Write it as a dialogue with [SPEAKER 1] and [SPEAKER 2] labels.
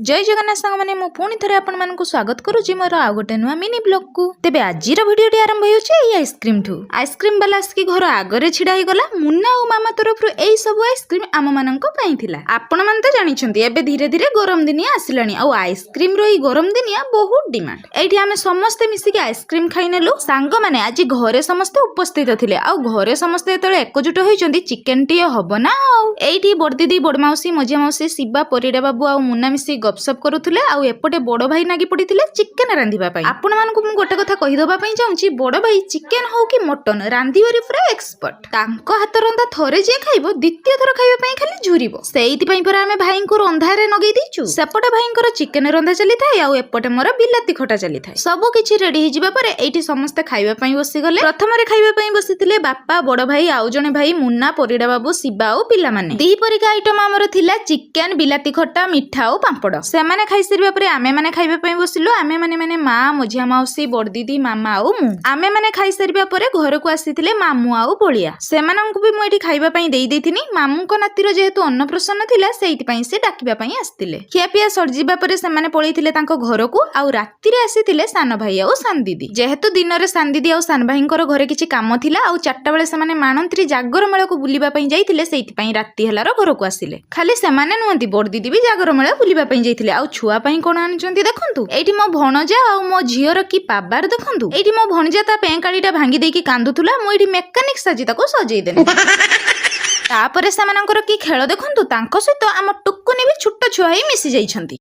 [SPEAKER 1] जय जगन्नाथ सांग माने मु पुणी थरे आपण मानकु स्वागत करूची मोर आ गोटे नुआ मिनी ब्लॉग को। तेबे आजिर वीडियोटी आरंभ होउची एई आइसक्रीम ठू। आइसक्रीम वाला आसकी घर आगरे छिडा ही गला मुन्ना और मामा तरफ एई सब आइसक्रीम आम माननको पई थिला। आपण मान त जानि छथि एबे धीरे धीरे गरम दिनिया आसिलानी और आइसक्रीम रो ई गरम दिनिया बहुत डिमांड। एठी आमे समस्त मिसी के आइसक्रीम खाइ नेलु। सांग माने आज घरे समस्त उपस्थित थिले आ घरे समस्त एतले एकजुट होइचंदी चिकन टी हबो ना। एठी बड़ दीदी बड़ माउसी मझिया माउसी शिवा परिडा बाबू आ मुन्ना मिसी गपसप करुले आउ एपटे बड़ भाई नागी पड़िथिले चिकेन रांधिबा पई। आपण मानकु मु गोटे कथा कहि दबा पई चाहूची बड़ भाई चिकेन हो कि मटन रांधिबारे पूरा एक्सपर्ट। तांको हाथ रंधा थरे जे खाइबो द्वितीय थर खाइबा पई खाली झुरिबो। सेइति पई पर आमे भाई को रंधारे नगई दिचु। सेपटे भाईंकर चिकेन रंधा चली थाए आउ एपटे मोर बिलाती खटा चली थाए। सब किछि रेडी हि जिबा परे एठी समस्त खाइबा पई बसी गले। प्रथम रे खाइबा पई बसिथिले बापा बड़ भाई आउ जने भाई मुन्ना परिडा बाबू शिवा और पिला माने। दी परिका आइटम हमर थिला चिकेन बिलाती खटा मिठा और पांपड़। सेमाने खाइ सरिबा परे आमे माने खाइबा पई बसिलु। आमे माने मां मझिया माउसी बड़ दीदी मामा और मु। आमे माने खाइ सरिबा परे घर को आसीथिले मामू आउ बळिया। सेमानंकु भी मु एठी खाइबा पई देई देथिनी। मामू को नातीर जेहेतु अन्नप्रसन्न थिला सेइति पई से डाकिबा पई आस्तिले। खियापिया सरजिबा परे सेमाने पळैथिले तांको घर को आउ रात्रि आसीथिले सान भाई आउ सान दीदी। जेहेतु दिन रे सान दीदी आउ सान भाईंकर घरे किछि काम थिला आउ चारटा बेले सेमाने मानंत्री जागर मेला को बुलिबा पई जाइथिले सेइति पई रात्रि हलार घर को आसिले। खाली सेमाने नुहंती बड़ दीदी भी जागर मेला बुलिबा पई जाइथिले। आउ छुआ पई कोन आनचंती देखंतु। एठी मो भणजा आउ मो झियर की पाबार देखंतु। एठी मो भणजा ता पेंकाडीटा भांगी देकी कांदुथुला। मो एठी मेकानिक साजी ताको सजेई देने। तापरे सेमानंकर की खेल देखंतु। तांको सहित आम टुकुनी भी छोट छुआ ही मिसी जाइछंती।